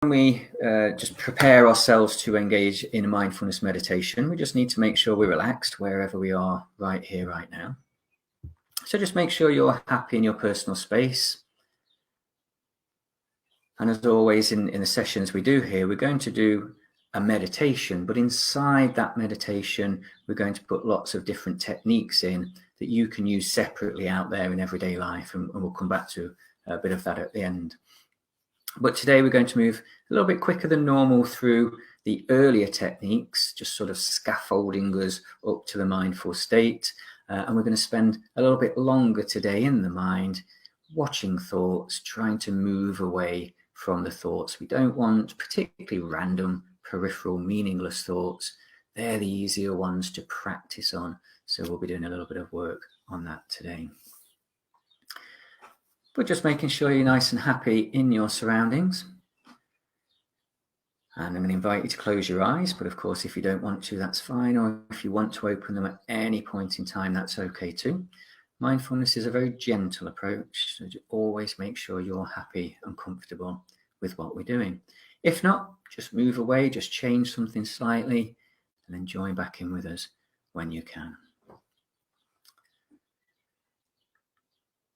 we just prepare ourselves to engage in a mindfulness meditation, we just need to make sure we're relaxed wherever we are right here, right now. So just make sure you're happy in your personal space. And as always in the sessions we do here, we're going to do a meditation, but inside that meditation, we're going to put lots of different techniques in that you can use separately out there in everyday life. And we'll come back to a bit of that at the end. But today we're going to move a little bit quicker than normal through the earlier techniques, just sort of scaffolding us up to the mindful state. And we're going to spend a little bit longer today in the mind, watching thoughts, trying to move away from the thoughts. We don't want particularly random, peripheral, meaningless thoughts. They're the easier ones to practice on. So we'll be doing a little bit of work on that today. But just making sure you're nice and happy in your surroundings. And I'm going to invite you to close your eyes, but of course, if you don't want to, that's fine. Or if you want to open them at any point in time, that's okay too. Mindfulness is a very gentle approach, so always make sure you're happy and comfortable with what we're doing. If not, just move away, just change something slightly, and then join back in with us when you can.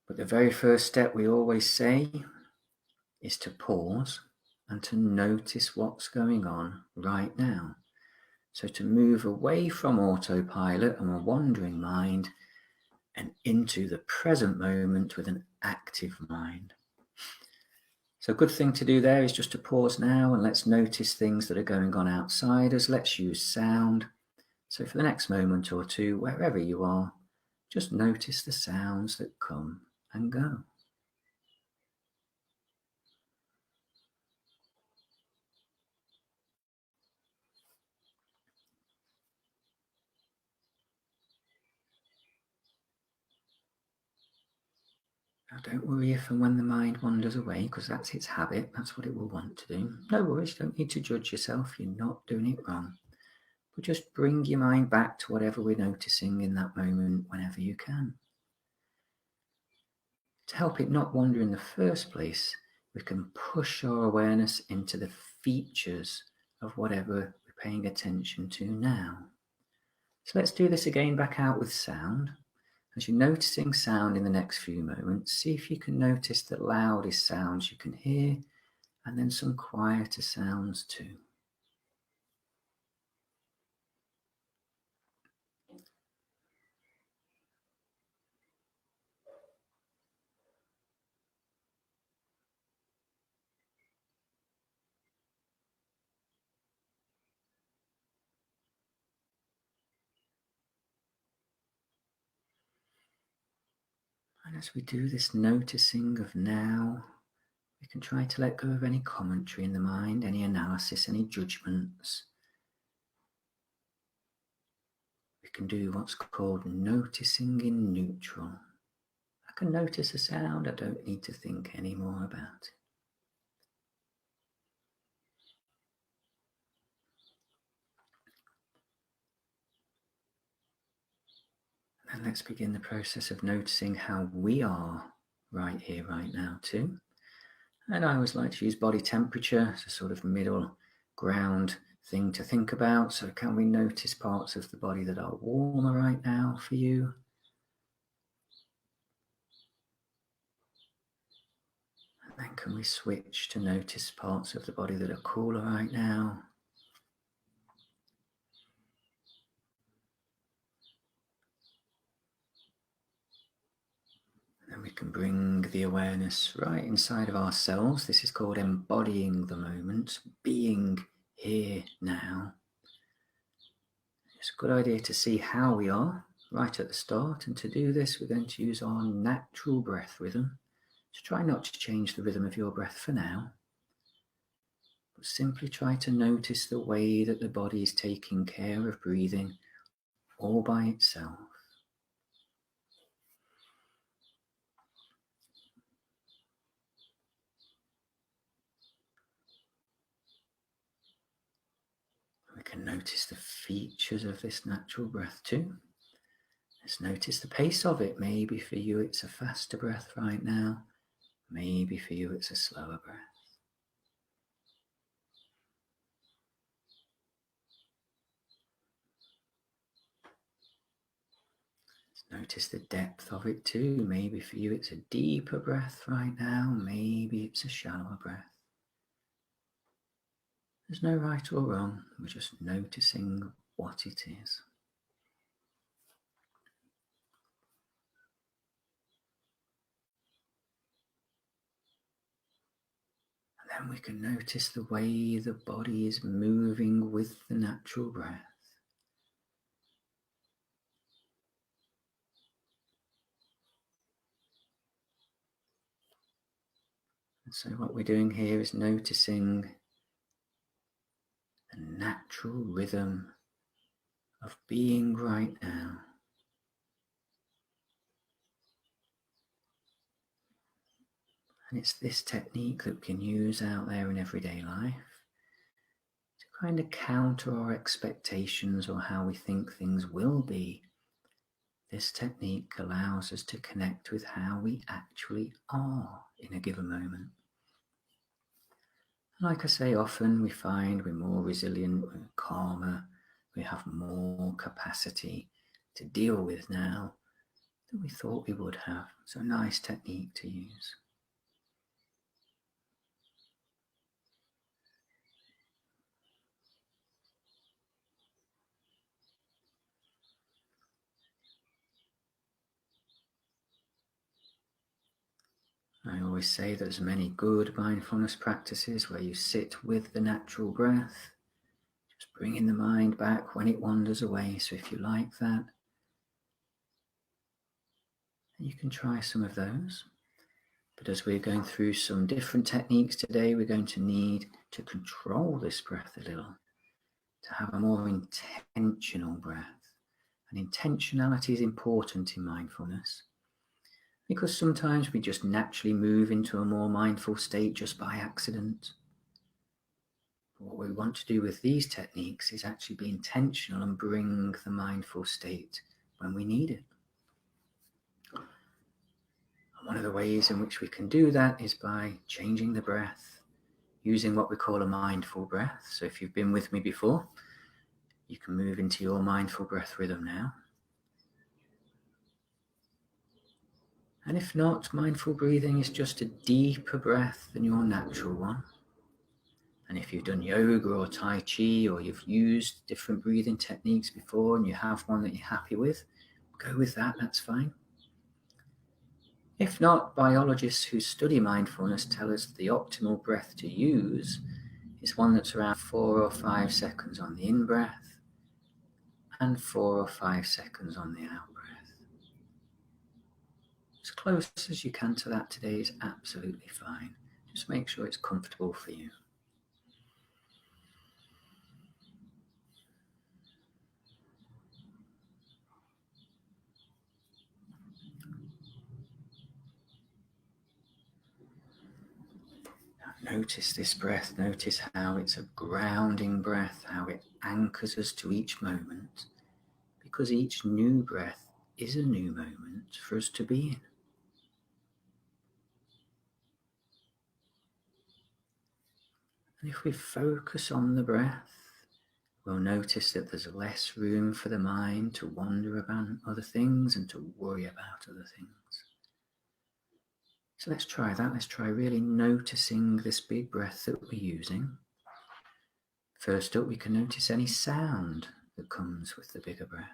But the very first step we always say is to pause and to notice what's going on right now. So to move away from autopilot and a wandering mind and into the present moment with an active mind. So a good thing to do there is just to pause now and let's notice things that are going on outside us. Let's use sound. So for the next moment or two, wherever you are, just notice the sounds that come and go. Now don't worry if and when the mind wanders away, because that's its habit, that's what it will want to do. No worries, you don't need to judge yourself, you're not doing it wrong. But just bring your mind back to whatever we're noticing in that moment whenever you can. To help it not wander in the first place, we can push our awareness into the features of whatever we're paying attention to now. So let's do this again back out with sound. As you're noticing sound in the next few moments, see if you can notice the loudest sounds you can hear and then some quieter sounds too. And as we do this noticing of now, we can try to let go of any commentary in the mind, any analysis, any judgments. We can do what's called noticing in neutral. I can notice a sound, I don't need to think any more about it. And let's begin the process of noticing how we are right here, right now too. And I always like to use body temperature as a sort of middle ground thing to think about. So can we notice parts of the body that are warmer right now for you? And then can we switch to notice parts of the body that are cooler right now? And we can bring the awareness right inside of ourselves. This is called embodying the moment, being here now. It's a good idea to see how we are right at the start, and to do this we're going to use our natural breath rhythm. So try not to change the rhythm of your breath for now, but simply try to notice the way that the body is taking care of breathing all by itself. We can notice the features of this natural breath too. Let's notice the pace of it. Maybe for you it's a faster breath right now. Maybe for you it's a slower breath. Notice the depth of it too. Maybe for you it's a deeper breath right now. Maybe it's a shallower breath. There's no right or wrong. We're just noticing what it is. And then we can notice the way the body is moving with the natural breath. And so what we're doing here is noticing the natural rhythm of being right now. And it's this technique that we can use out there in everyday life to kind of counter our expectations or how we think things will be. This technique allows us to connect with how we actually are in a given moment. Like I say, often we find we're more resilient, we're calmer, we have more capacity to deal with now than we thought we would have. So, nice technique to use. I always say there's many good mindfulness practices where you sit with the natural breath, just bringing the mind back when it wanders away. So if you like that, you can try some of those. But as we're going through some different techniques today, we're going to need to control this breath a little, to have a more intentional breath. And intentionality is important in mindfulness, because sometimes we just naturally move into a more mindful state just by accident. What we want to do with these techniques is actually be intentional and bring the mindful state when we need it. And one of the ways in which we can do that is by changing the breath, using what we call a mindful breath. So if you've been with me before, you can move into your mindful breath rhythm now. And if not, mindful breathing is just a deeper breath than your natural one. And if you've done yoga or Tai Chi, or you've used different breathing techniques before and you have one that you're happy with, go with that, that's fine. If not, biologists who study mindfulness tell us the optimal breath to use is one that's around 4 or 5 seconds on the in-breath and 4 or 5 seconds on the out-breath. As close as you can to that today is absolutely fine. Just make sure it's comfortable for you. Now notice this breath. Notice how it's a grounding breath, how it anchors us to each moment, because each new breath is a new moment for us to be in. And if we focus on the breath, we'll notice that there's less room for the mind to wander about other things and to worry about other things. So let's try that. Let's try really noticing this big breath that we're using. First up, we can notice any sound that comes with the bigger breath.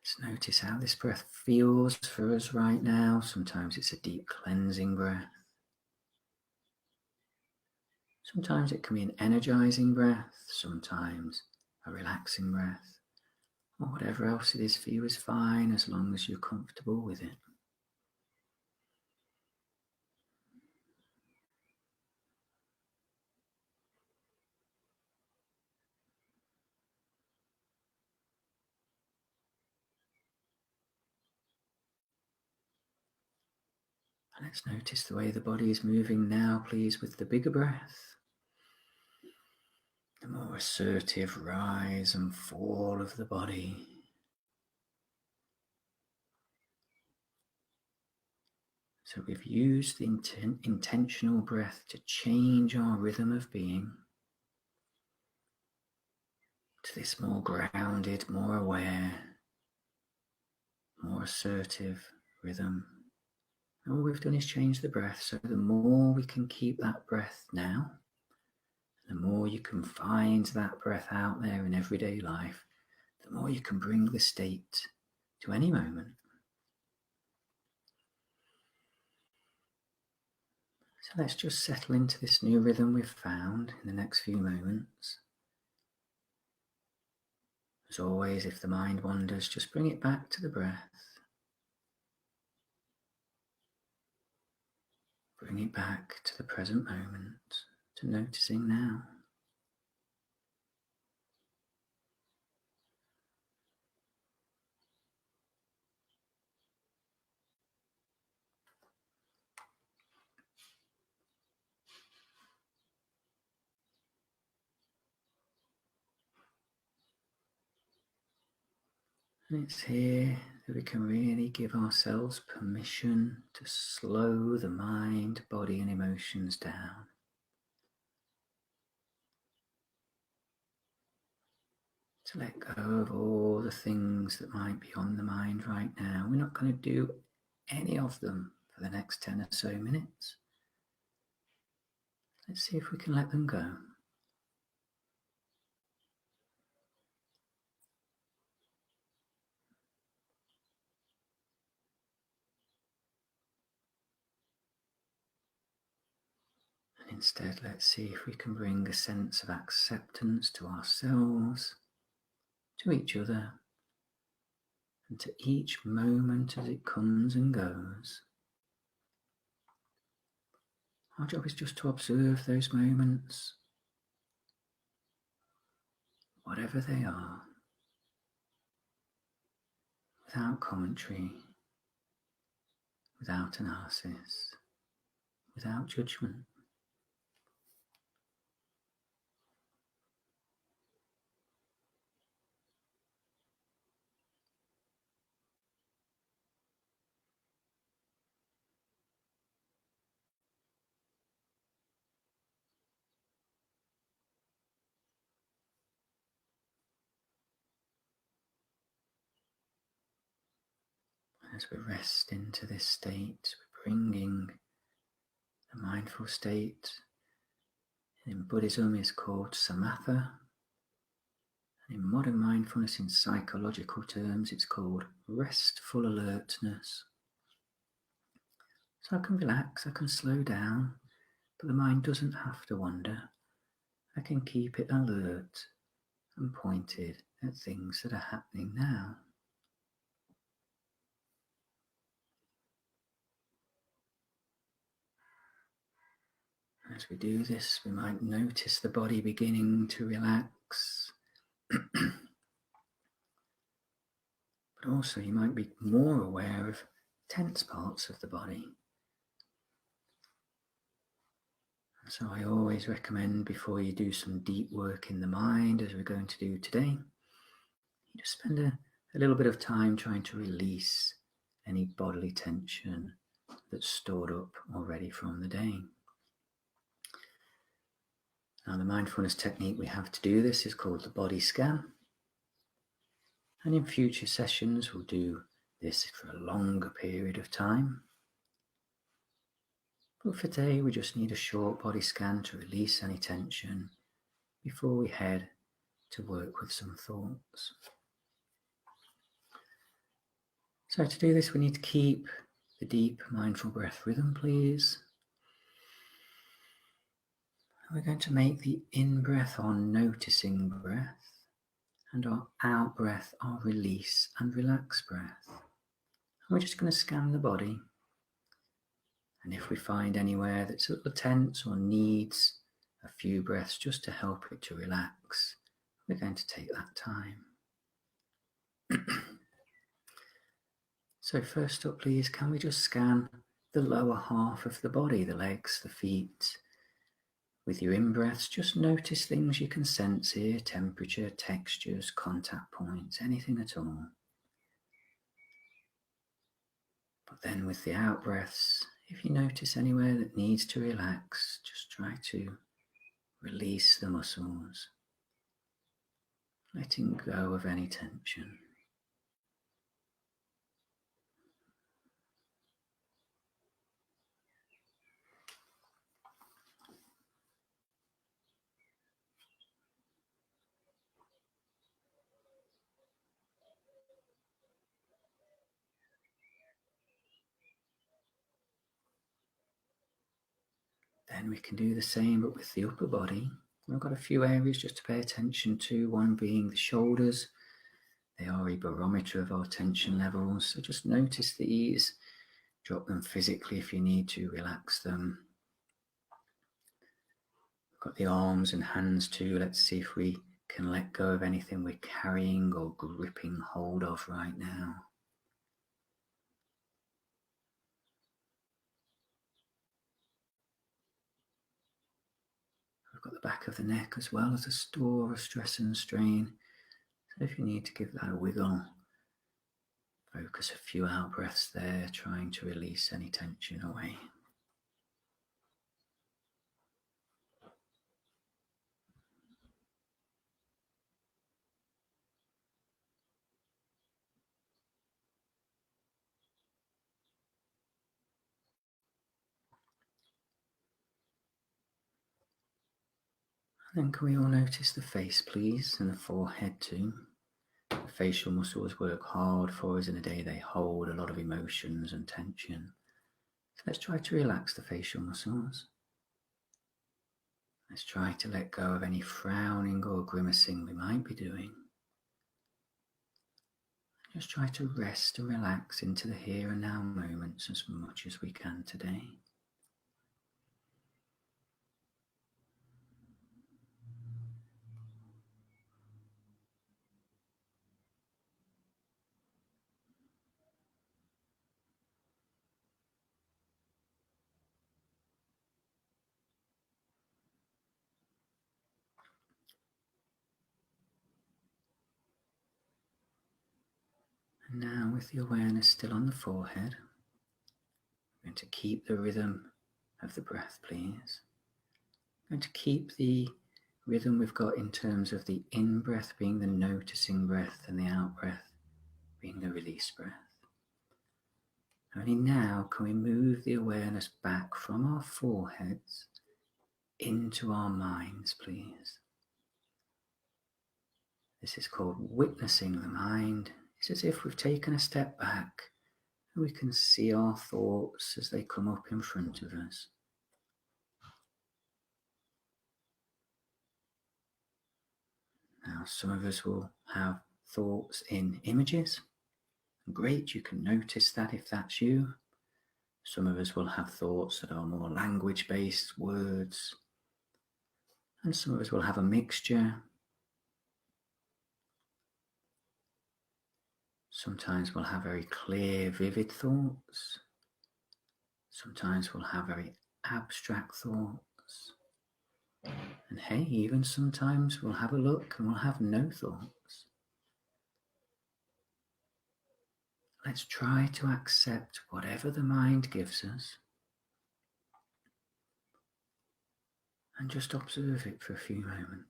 Let's notice how this breath feels for us right now. Sometimes it's a deep cleansing breath. Sometimes it can be an energizing breath, sometimes a relaxing breath, or whatever else it is for you is fine as long as you're comfortable with it. And let's notice the way the body is moving now, please, with the bigger breath. The more assertive rise and fall of the body. So we've used the intentional breath to change our rhythm of being to this more grounded, more aware, more assertive rhythm. And all we've done is change the breath. So the more we can keep that breath now, the more you can find that breath out there in everyday life, the more you can bring the state to any moment. So let's just settle into this new rhythm we've found in the next few moments. As always, if the mind wanders, just bring it back to the breath. Bring it back to the present moment, to noticing now. And it's here that we can really give ourselves permission to slow the mind, body, and emotions down. To let go of all the things that might be on the mind right now. We're not going to do any of them for the next 10 or so minutes. Let's see if we can let them go. And instead, let's see if we can bring a sense of acceptance to ourselves, to each other, and to each moment as it comes and goes. Our job is just to observe those moments, whatever they are, without commentary, without analysis, without judgment. As we rest into this state, we're bringing the mindful state. In Buddhism is called samatha. And in modern mindfulness, in psychological terms, it's called restful alertness. So I can relax, I can slow down, but the mind doesn't have to wander. I can keep it alert and pointed at things that are happening now. As we do this, we might notice the body beginning to relax. But also you might be more aware of tense parts of the body. So I always recommend, before you do some deep work in the mind, as we're going to do today, you just spend a little bit of time trying to release any bodily tension that's stored up already from the day. Now, the mindfulness technique we have to do this is called the body scan. And in future sessions, we'll do this for a longer period of time. But for today, we just need a short body scan to release any tension before we head to work with some thoughts. So to do this, we need to keep the deep mindful breath rhythm, please. We're going to make the in-breath our noticing breath, and our out-breath our release and relax breath. And we're just going to scan the body. And if we find anywhere that's a little tense or needs a few breaths just to help it to relax, we're going to take that time. So first up, please, can we just scan the lower half of the body, the legs, the feet? With your in-breaths, just notice things you can sense here, temperature, textures, contact points, anything at all. But then with the out-breaths, If you notice anywhere that needs to relax, just try to release the muscles, letting go of any tension. Then we can do the same, but with the upper body. We've got a few areas just to pay attention to, one being the shoulders. They are a barometer of our tension levels, so just notice these. Drop them physically if you need to, relax them. We've got the arms and hands too. Let's see if we can let go of anything we're carrying or gripping hold of right now. We've got the back of the neck as well as a store of stress and strain. So if you need to give that a wiggle, focus a few out breaths there, trying to release any tension away. And then can we all notice the face, please, and the forehead too? The facial muscles work hard for us in a day. They hold a lot of emotions and tension. So let's try to relax the facial muscles. Let's try to let go of any frowning or grimacing we might be doing. Just try to rest and relax into the here and now moments as much as we can today. And now, with the awareness still on the forehead, I'm going to keep the rhythm of the breath, please. I'm going to keep the rhythm we've got in terms of the in-breath being the noticing breath and the out-breath being the release breath. Only now can we move the awareness back from our foreheads into our minds, please. This is called witnessing the mind. It's as if we've taken a step back and we can see our thoughts as they come up in front of us. Now, some of us will have thoughts in images. Great, you can notice that if that's you. Some of us will have thoughts that are more language-based words. And some of us will have a mixture. Sometimes we'll have very clear, vivid thoughts. Sometimes we'll have very abstract thoughts. And hey, even sometimes we'll have a look and we'll have no thoughts. Let's try to accept whatever the mind gives us and just observe it for a few moments.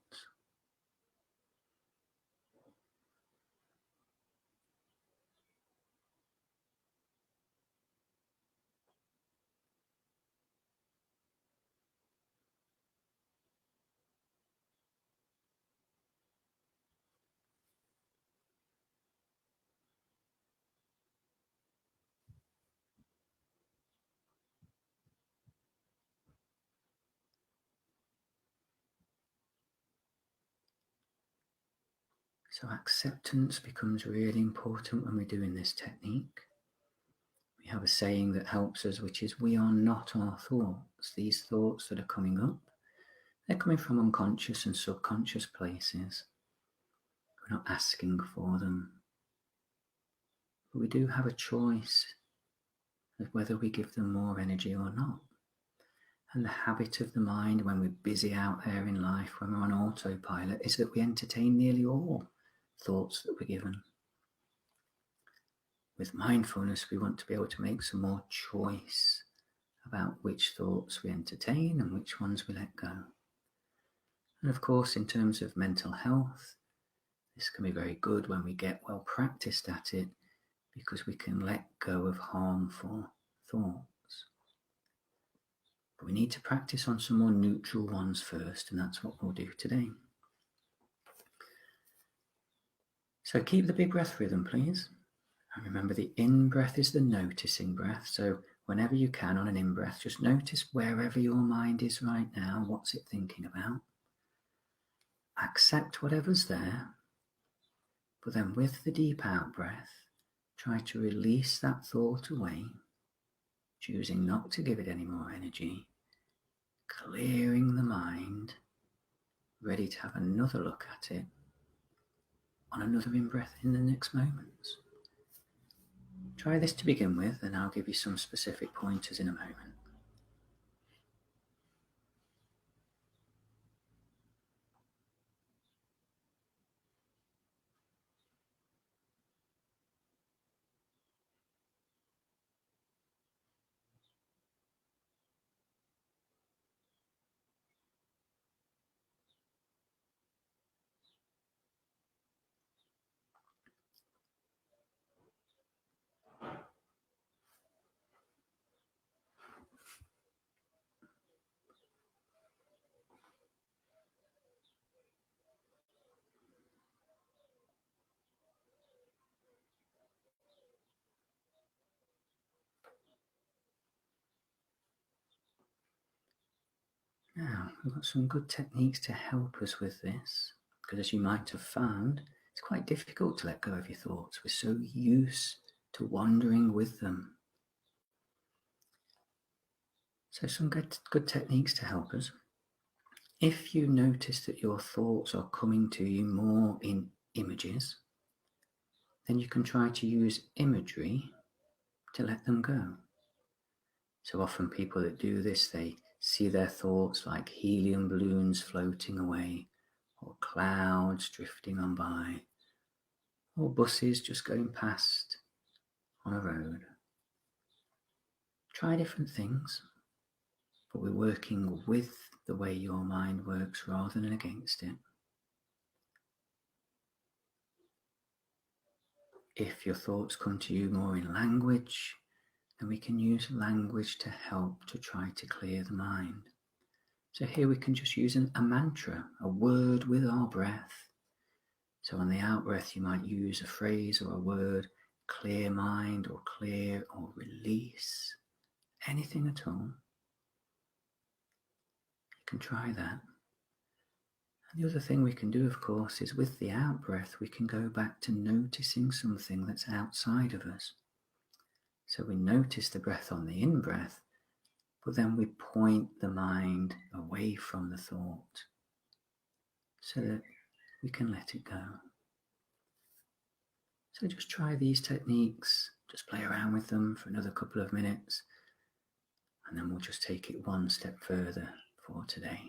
So acceptance becomes really important when we're doing this technique. We have a saying that helps us, which is, we are not our thoughts. These thoughts that are coming up, they're coming from unconscious and subconscious places. We're not asking for them. But we do have a choice of whether we give them more energy or not. And the habit of the mind when we're busy out there in life, when we're on autopilot, is that we entertain nearly all thoughts that we're given. With mindfulness, we want to be able to make some more choice about which thoughts we entertain and which ones we let go. And of course, in terms of mental health, this can be very good when we get well practiced at it, because we can let go of harmful thoughts. But we need to practice on some more neutral ones first, and that's what we'll do today. So keep the big breath rhythm, please. And remember, the in-breath is the noticing breath. So whenever you can on an in-breath, just notice wherever your mind is right now. What's it thinking about? Accept whatever's there. But then with the deep out-breath, try to release that thought away, choosing not to give it any more energy, clearing the mind, ready to have another look at it on another in-breath in the next moments. Try this to begin with, and I'll give you some specific pointers in a moment. Now, we've got some good techniques to help us with this, because as you might have found, it's quite difficult to let go of your thoughts. We're so used to wandering with them. So some good techniques to help us. If you notice that your thoughts are coming to you more in images, then you can try to use imagery to let them go. So often people that do this, they see their thoughts like helium balloons floating away, or clouds drifting on by, or buses just going past on a road. Try different things, but we're working with the way your mind works rather than against it. If your thoughts come to you more in language, then we can use language to help to try to clear the mind. So here we can just use a mantra, a word with our breath. So on the out breath, you might use a phrase or a word, clear mind or clear or release, anything at all. You can try that. And the other thing we can do, of course, is with the out breath, we can go back to noticing something that's outside of us. So we notice the breath on the in breath, but then we point the mind away from the thought so that we can let it go. So just try these techniques, just play around with them for another couple of minutes, and then we'll just take it one step further for today.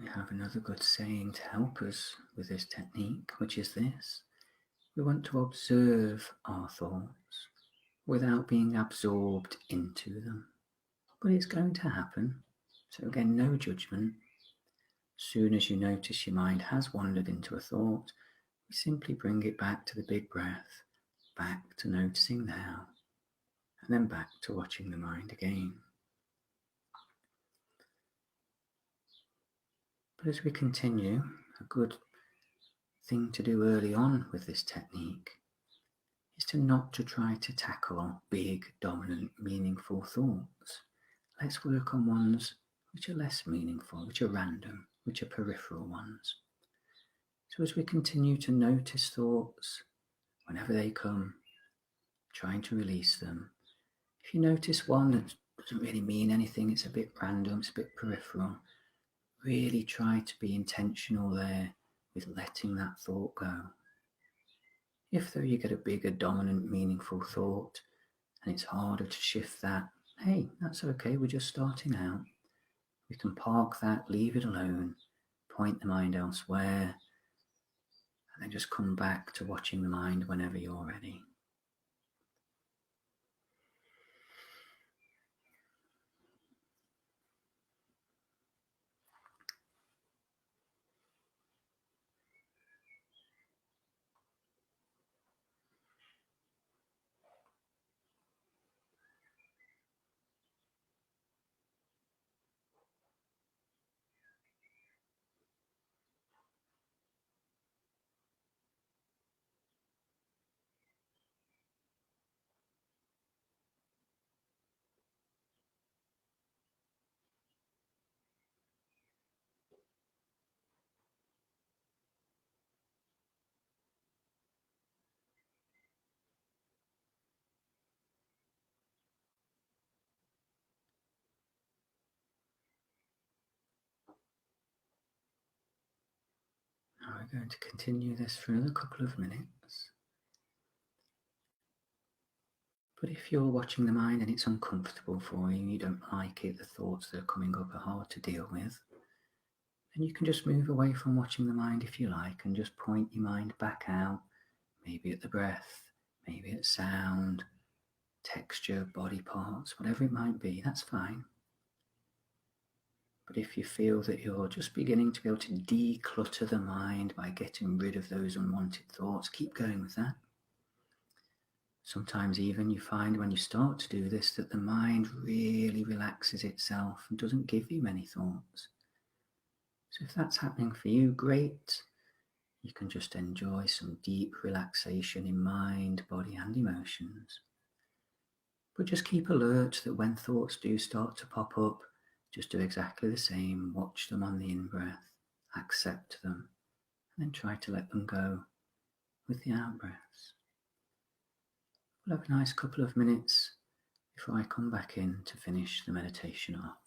We have another good saying to help us with this technique, which is this: we want to observe our thoughts without being absorbed into them. But it's going to happen. So again, no judgment. As soon as you notice your mind has wandered into a thought, we simply bring it back to the big breath, back to noticing now, and then back to watching the mind again. But as we continue, a good thing to do early on with this technique is not to try to tackle big, dominant, meaningful thoughts. Let's work on ones which are less meaningful, which are random, which are peripheral ones. So as we continue to notice thoughts, whenever they come, trying to release them. If you notice one that doesn't really mean anything, it's a bit random, it's a bit peripheral, really try to be intentional there with letting that thought go. If though you get a bigger, dominant, meaningful thought and it's harder to shift that, hey, that's okay, we're just starting out. We can park that, leave it alone, point the mind elsewhere, and then just come back to watching the mind whenever you're ready. Now we're going to continue this for another couple of minutes. But if you're watching the mind and it's uncomfortable for you, you don't like it, the thoughts that are coming up are hard to deal with, then you can just move away from watching the mind if you like and just point your mind back out, maybe at the breath, maybe at sound, texture, body parts, whatever it might be, that's fine. But if you feel that you're just beginning to be able to declutter the mind by getting rid of those unwanted thoughts, keep going with that. Sometimes even you find when you start to do this that the mind really relaxes itself and doesn't give you many thoughts. So if that's happening for you, great. You can just enjoy some deep relaxation in mind, body and emotions. But just keep alert that when thoughts do start to pop up, just do exactly the same. Watch them on the in-breath, accept them, and then try to let them go with the out-breaths. We'll have a nice couple of minutes before I come back in to finish the meditation off.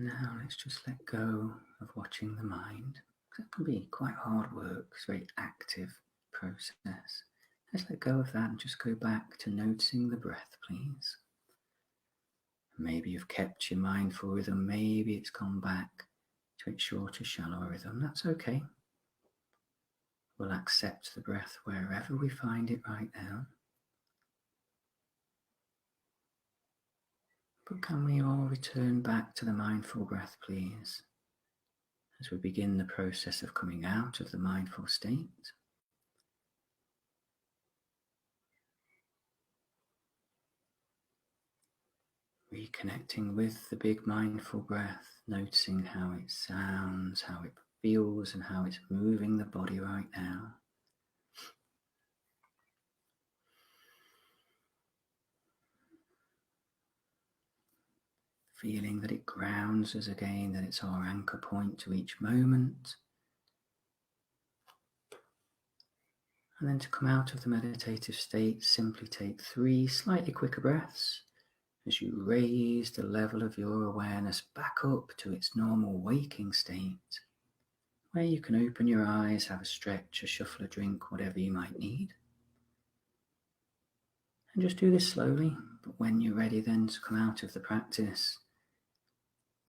Now let's just let go of watching the mind. That can be quite hard work, it's a very active process. Let's let go of that and just go back to noticing the breath, please. Maybe you've kept your mindful rhythm, maybe it's gone back to its shorter, shallow rhythm. That's okay. We'll accept the breath wherever we find it right now. But can we all return back to the mindful breath, please, as we begin the process of coming out of the mindful state? reconnecting with the big mindful breath, noticing how it sounds, how it feels, and how it's moving the body right now. Feeling that it grounds us again, that it's our anchor point to each moment. And then to come out of the meditative state, simply take 3 slightly quicker breaths as you raise the level of your awareness back up to its normal waking state, where you can open your eyes, have a stretch, a shuffle, a drink, whatever you might need. And just do this slowly, but when you're ready then to come out of the practice,